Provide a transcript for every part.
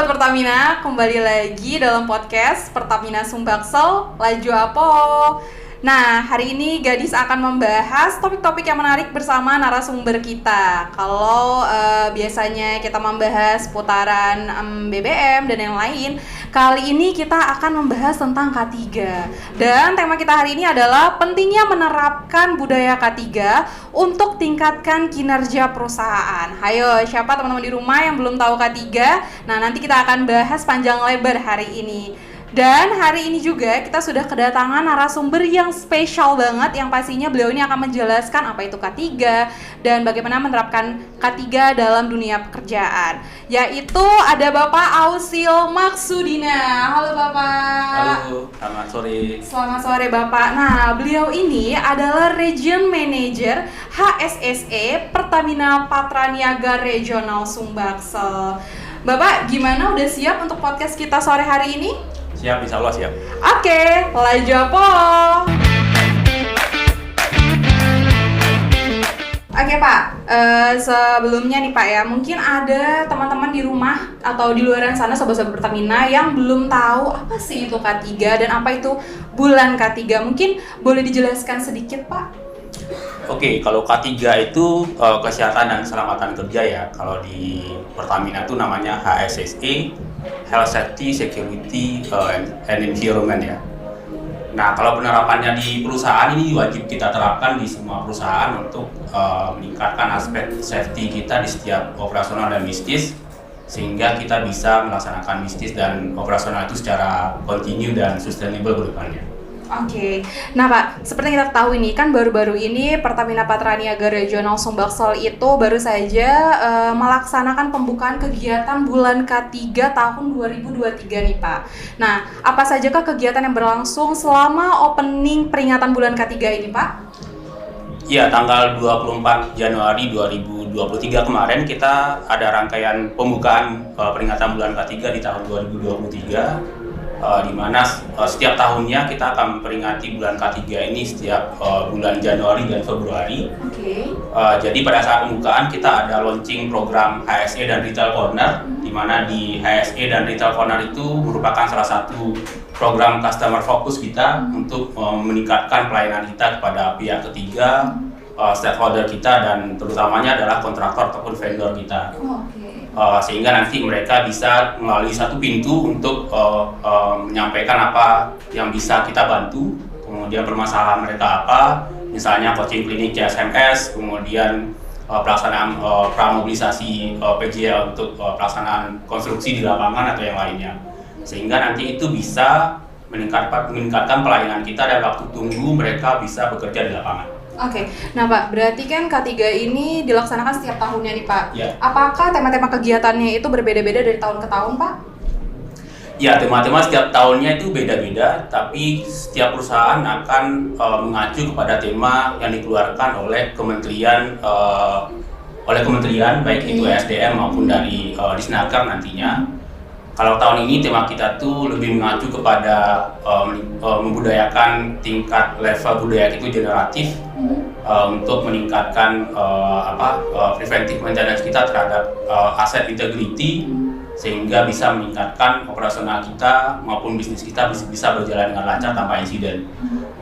Sobat Pertamina, kembali lagi dalam podcast Pertamina Sumbaksel Laju Apo. Nah, hari ini Gadis akan membahas topik-topik yang menarik bersama narasumber kita. Kalau biasanya kita membahas putaran BBM dan yang lain, kali ini kita akan membahas tentang K3. Dan tema kita hari ini adalah pentingnya menerapkan budaya K3 untuk tingkatkan kinerja perusahaan. Hayo, siapa teman-teman di rumah yang belum tahu K3? Nah, nanti kita akan bahas panjang lebar hari ini. Dan hari ini juga kita sudah kedatangan narasumber yang spesial banget, yang pastinya beliau ini akan menjelaskan apa itu K3 dan bagaimana menerapkan K3 dalam dunia pekerjaan. Yaitu ada Bapak Ausil Maksudina. Halo Bapak. Halo, selamat sore. Selamat sore Bapak. Nah, beliau ini adalah Region Manager HSSE Pertamina Patraniaga Regional Sumbaksel. Bapak, gimana, udah siap untuk podcast kita sore hari ini? Siap, insya Allah siap. Oke, laju apa? Oke Pak, sebelumnya nih Pak ya, mungkin ada teman-teman di rumah atau di luar sana sobat-sobat Pertamina yang belum tahu apa sih itu K3 dan apa itu bulan K3. Mungkin boleh dijelaskan sedikit Pak? Oke, kalau K3 itu kesehatan dan keselamatan kerja ya. Kalau di Pertamina itu namanya HSSE, Health Safety, Security, and Environment ya. Nah, kalau penerapannya di perusahaan ini wajib kita terapkan di semua perusahaan untuk meningkatkan aspek safety kita di setiap operasional dan bisnis, sehingga kita bisa melaksanakan bisnis dan operasional itu secara kontinu dan sustainable ke depannya. Oke, nah Pak, seperti yang kita ketahui nih kan baru-baru ini Pertamina Patraniaga Regional Sumbaksel itu baru saja melaksanakan pembukaan kegiatan bulan K3 tahun 2023 nih Pak. Nah, apa sajakah kegiatan yang berlangsung selama opening peringatan bulan K3 ini Pak? Ya, tanggal 24 Januari 2023 kemarin kita ada rangkaian pembukaan peringatan bulan K3 di tahun 2023. Di mana setiap tahunnya kita akan memperingati bulan K3 ini setiap bulan Januari dan Februari. Okay. Jadi pada saat pembukaan kita ada launching program HSE dan Retail Corner, di mana di HSE dan Retail Corner itu merupakan salah satu program customer focus kita untuk meningkatkan pelayanan kita kepada pihak ketiga, stakeholder kita, dan terutamanya adalah kontraktor ataupun vendor kita. Sehingga nanti mereka bisa melalui satu pintu untuk menyampaikan apa yang bisa kita bantu, kemudian permasalahan mereka apa, misalnya coaching klinik CSMS, kemudian pelaksanaan pramobilisasi PJL untuk pelaksanaan konstruksi di lapangan atau yang lainnya, sehingga nanti itu bisa meningkatkan pelayanan kita dan waktu tunggu mereka bisa bekerja di lapangan. Oke, nah Pak, berarti kan K3 ini dilaksanakan setiap tahunnya nih Pak. Ya. Apakah tema-tema kegiatannya itu berbeda-beda dari tahun ke tahun Pak? Ya, tema-tema setiap tahunnya itu beda-beda, tapi setiap perusahaan akan mengacu kepada tema yang dikeluarkan oleh kementerian, baik itu SDM maupun dari Disnaker nantinya. Kalau tahun ini tema kita tuh lebih mengacu kepada membudayakan tingkat level budaya itu generatif untuk meningkatkan preventive maintenance kita terhadap aset integrity, sehingga bisa meningkatkan operasional kita maupun bisnis kita bisa berjalan dengan lancar tanpa insiden.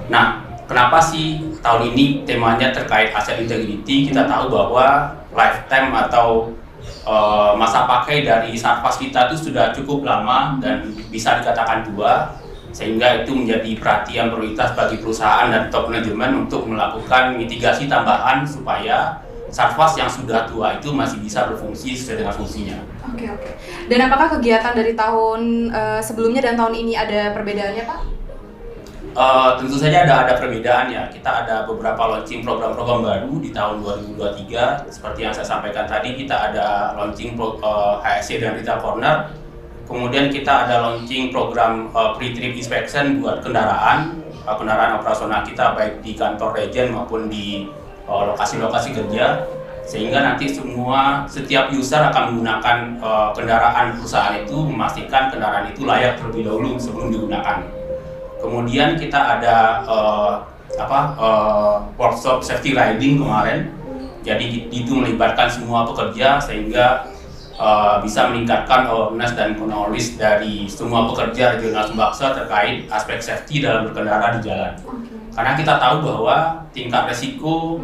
Nah, kenapa sih tahun ini temanya terkait aset integrity? Kita tahu bahwa lifetime atau masa pakai dari Sarfas kita itu sudah cukup lama dan bisa dikatakan tua, sehingga itu menjadi perhatian prioritas bagi perusahaan dan top manajemen untuk melakukan mitigasi tambahan supaya Sarfas yang sudah tua itu masih bisa berfungsi sesuai dengan fungsinya. Oke. Dan apakah kegiatan dari tahun sebelumnya dan tahun ini ada perbedaannya Pak? Tentu saja ada perbedaan ya. Kita ada beberapa launching program-program baru di tahun 2023. Seperti yang saya sampaikan tadi, kita ada launching HSE dan Retail Corner. Kemudian kita ada launching program pre-trip inspection buat kendaraan operasional kita, baik di kantor region maupun di lokasi-lokasi kerja, sehingga nanti setiap user akan menggunakan kendaraan perusahaan itu, memastikan kendaraan itu layak terlebih dahulu sebelum digunakan. Kemudian kita ada workshop safety riding kemarin, jadi itu melibatkan semua pekerja sehingga bisa meningkatkan awareness dan knowledge dari semua pekerja regional Sumbaksel terkait aspek safety dalam berkendara di jalan. Karena kita tahu bahwa tingkat resiko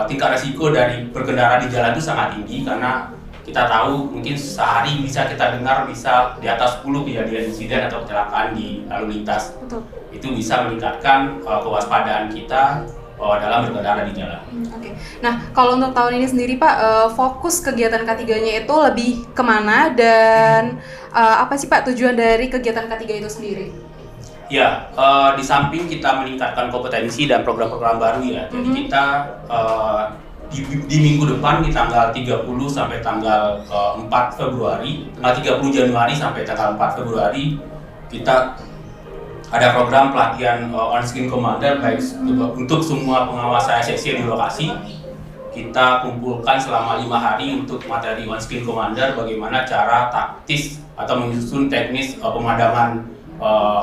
tingkat resiko dari berkendara di jalan itu sangat tinggi, karena kita tahu mungkin sehari bisa kita dengar bisa di atas 10 kejadian insiden atau kecelakaan di lalu lintas. Betul. Itu bisa meningkatkan kewaspadaan kita dalam berkendara di jalan. Oke. Nah, kalau untuk tahun ini sendiri Pak, fokus kegiatan K3-nya itu lebih kemana dan apa sih Pak tujuan dari kegiatan K3 itu sendiri? Ya, di samping kita meningkatkan kompetensi dan program-program baru ya, jadi kita di minggu depan di tanggal 30 sampai tanggal 4 Februari, tanggal 30 Januari sampai tanggal 4 Februari kita ada program pelatihan on-screen commander baik untuk semua pengawas HSSC di lokasi. Kita kumpulkan selama 5 hari untuk materi on-screen commander, bagaimana cara taktis atau menyusun teknis pemadaman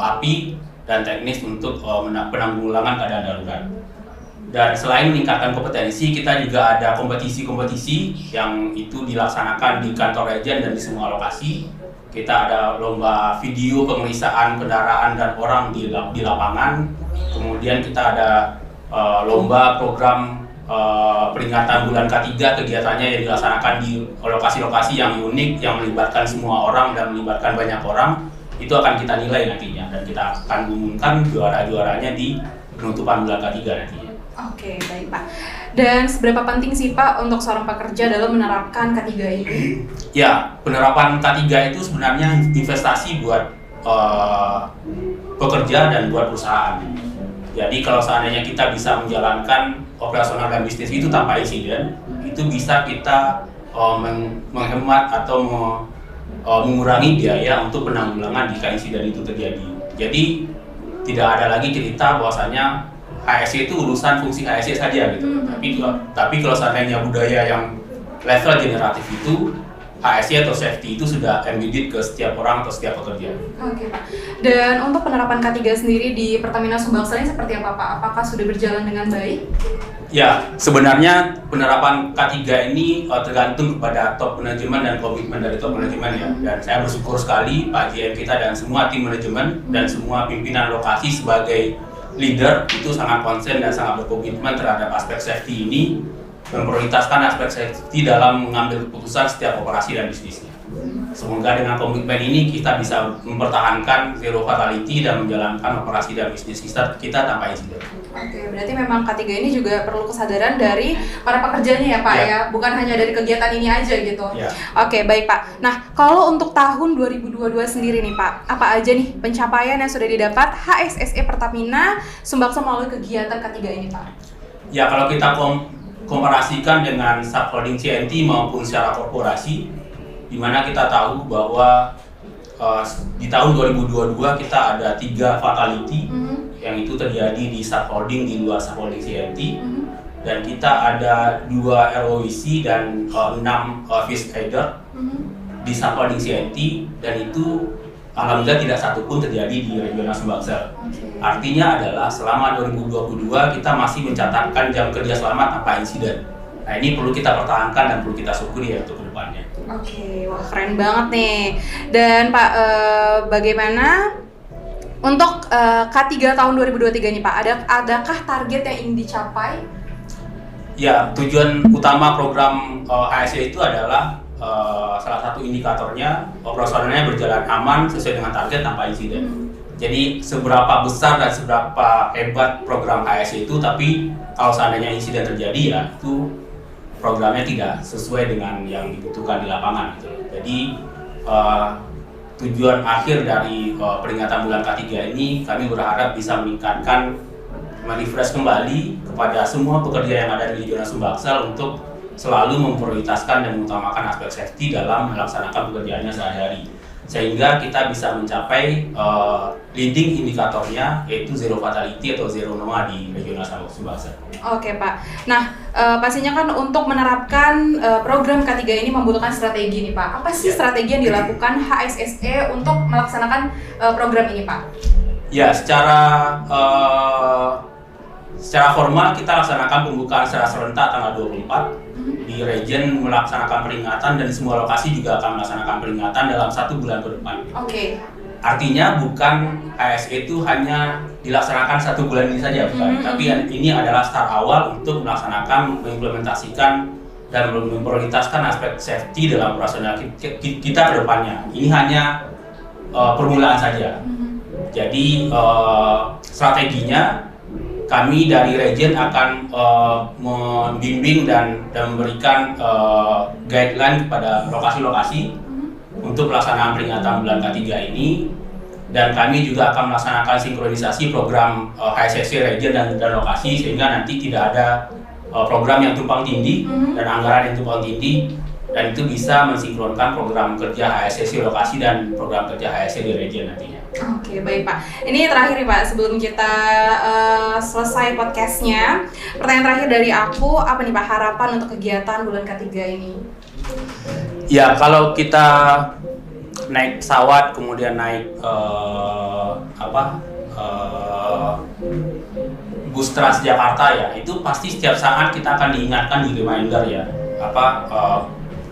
api dan teknis untuk penanggulangan keadaan darurat. Dan selain meningkatkan kompetensi, kita juga ada kompetisi-kompetisi yang itu dilaksanakan di kantor Regen dan di semua lokasi. Kita ada lomba video pemeriksaan kendaraan dan orang di lapangan. Kemudian kita ada lomba program peringatan bulan K3, kegiatannya yang dilaksanakan di lokasi-lokasi yang unik, yang melibatkan semua orang dan melibatkan banyak orang. Itu akan kita nilai nantinya, dan kita akan umumkan juara-juaranya di penutupan bulan K3 nantinya. Oke, baik Pak. Dan seberapa penting sih Pak untuk seorang pekerja dalam menerapkan K3 ini? Ya, penerapan K3 itu sebenarnya investasi buat pekerja dan buat perusahaan. Jadi kalau seandainya kita bisa menjalankan operasional dan bisnis itu tanpa insiden, itu bisa kita menghemat atau mengurangi biaya untuk penanggulangan jika insiden itu terjadi. Jadi tidak ada lagi cerita bahwasanya HSE itu urusan fungsi HSE saja gitu. Tapi kalau seandainya budaya yang level generatif itu, HSE atau safety itu sudah embedded ke setiap orang atau setiap pekerja. Oke Pak. Dan untuk penerapan K3 sendiri di Pertamina Sumbaksel ini seperti apa Pak? Apakah sudah berjalan dengan baik? Ya, sebenarnya penerapan K3 ini tergantung kepada top manajemen dan komitmen dari top manajemen ya. Dan saya bersyukur sekali Pak GM kita dan semua tim manajemen dan semua pimpinan lokasi sebagai leader itu sangat konsen dan sangat berkomitmen terhadap aspek safety ini, memprioritaskan aspek safety dalam mengambil keputusan setiap operasi dan bisnisnya. Semoga dengan komitmen ini kita bisa mempertahankan zero fatality dan menjalankan operasi dan bisnis kita tanpa insiden. Oke, berarti memang K3 ini juga perlu kesadaran dari para pekerjanya ya Pak ya, bukan hanya dari kegiatan ini aja gitu. Oke, baik Pak. Nah, kalau untuk tahun 2022 sendiri nih Pak, apa aja nih pencapaian yang sudah didapat HSSE Pertamina Sumbaksel melalui kegiatan K3 ini Pak? Ya, kalau kita komparasikan dengan subholding CNT maupun secara korporasi, di mana kita tahu bahwa di tahun 2022 kita ada 3 fatality yang itu terjadi di subholding di luar subholding CNT, dan kita ada 2 ROIC dan 6 fish aider di subholding CNT, dan itu alhamdulillah tidak satu pun terjadi di regional Sumbaksel. Artinya adalah selama 2022 kita masih mencatatkan jam kerja selamat tanpa insiden. Nah, ini perlu kita pertahankan dan perlu kita syukuri ya untuk kedepannya. Oke, wah keren banget nih. Dan Pak, bagaimana untuk K3 tahun 2023 nih Pak? Adakah target yang ingin dicapai? Ya, tujuan utama program HSE itu adalah salah satu indikatornya operasionalnya berjalan aman sesuai dengan target tanpa insiden. Jadi seberapa besar dan seberapa hebat program HSE itu, tapi kalau seandainya insiden terjadi ya itu programnya tidak sesuai dengan yang dibutuhkan di lapangan gitu. Jadi tujuan akhir dari peringatan bulan K3 ini kami berharap bisa meningkatkan, merefresh kembali kepada semua pekerja yang ada di regional Sumbaksel untuk selalu memprioritaskan dan mengutamakan aspek safety dalam melaksanakan pekerjaannya sehari-hari, sehingga kita bisa mencapai leading indikatornya yaitu zero fatality atau zero NOA di regional Sumbaksel. Oke Pak. Nah, pastinya kan untuk menerapkan program K3 ini membutuhkan strategi nih Pak. Apa sih strategi yang dilakukan HSSE untuk melaksanakan program ini Pak? Ya, secara secara formal kita laksanakan pembukaan secara serentak tanggal 24 di region, melaksanakan peringatan, dan semua lokasi juga akan melaksanakan peringatan dalam 1 bulan ke depan. Oke. Artinya bukan HSE itu hanya dilaksanakan 1 bulan ini saja, bukan. Tapi ini adalah start awal untuk melaksanakan, mengimplementasikan dan memprioritaskan aspek safety dalam operasional kita ke depannya. Ini hanya permulaan saja. Jadi strateginya kami dari region akan membimbing dan memberikan guideline kepada lokasi-lokasi untuk pelaksanaan peringatan bulan K3 ini, dan kami juga akan melaksanakan sinkronisasi program HSSC region dan lokasi, sehingga nanti tidak ada program yang tumpang tindih dan anggaran yang tumpang tindih, dan itu bisa mensinkronkan program kerja HSSC lokasi dan program kerja HSSC di region nantinya. Oke, baik Pak. Ini terakhir nih Pak, sebelum kita selesai podcastnya, pertanyaan terakhir dari aku, apa nih Pak harapan untuk kegiatan bulan K3 ini? Ya, kalau kita naik pesawat, kemudian naik bus Transjakarta ya, itu pasti setiap saat kita akan diingatkan di reminder ya,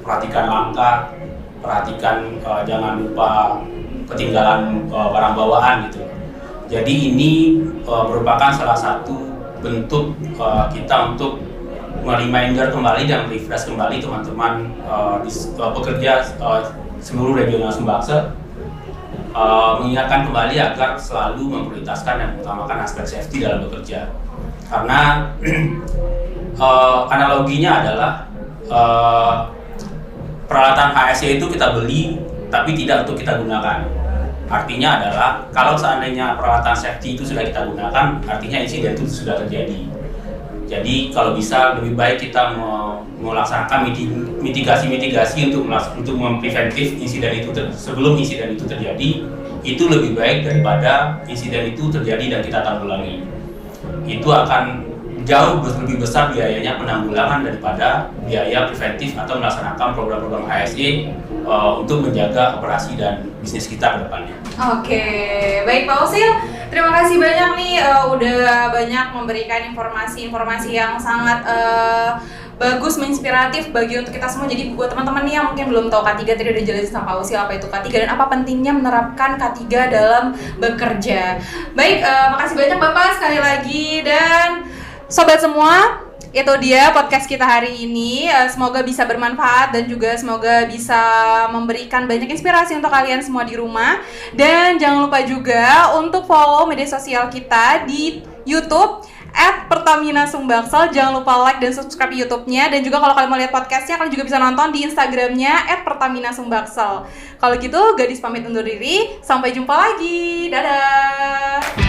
perhatikan langkah, perhatikan jangan lupa ketinggalan barang bawaan gitu. Jadi ini merupakan salah satu bentuk kita untuk mereminder kembali dan refresh kembali teman-teman pekerja seluruh regional Sumbaksel, mengingatkan kembali agar selalu memprioritaskan dan mengutamakan aspek safety dalam bekerja. Karena analoginya adalah peralatan HSE itu kita beli tapi tidak untuk kita gunakan. Artinya adalah kalau seandainya peralatan safety itu sudah kita gunakan, artinya insiden itu sudah terjadi. Jadi kalau bisa lebih baik kita melaksanakan mitigasi untuk mempreventif insiden itu sebelum insiden itu terjadi. Itu lebih baik daripada insiden itu terjadi dan kita tanggulangi. Itu akan jauh lebih besar biayanya penanggulangan daripada biaya preventif atau melaksanakan program-program HSE untuk menjaga operasi dan bisnis kita ke depannya. Oke, baik Pak Usil, terima kasih banyak nih udah banyak memberikan informasi-informasi yang sangat bagus, menginspiratif bagi untuk kita semua. Jadi buat teman-teman nih yang mungkin belum tahu K3, tadi udah jelasin sama Pak Usil apa itu K3 dan apa pentingnya menerapkan K3 dalam bekerja. Baik, makasih banyak Bapak sekali lagi, dan sobat semua, itu dia podcast kita hari ini. Semoga bisa bermanfaat dan juga semoga bisa memberikan banyak inspirasi untuk kalian semua di rumah. Dan jangan lupa juga untuk follow media sosial kita di YouTube @pertamina_sumbaksel. Jangan lupa like dan subscribe YouTube-nya. Dan juga kalau kalian mau lihat podcastnya, kalian juga bisa nonton di Instagramnya @pertamina_sumbaksel. Kalau gitu, Gadis pamit undur diri. Sampai jumpa lagi. Dadah.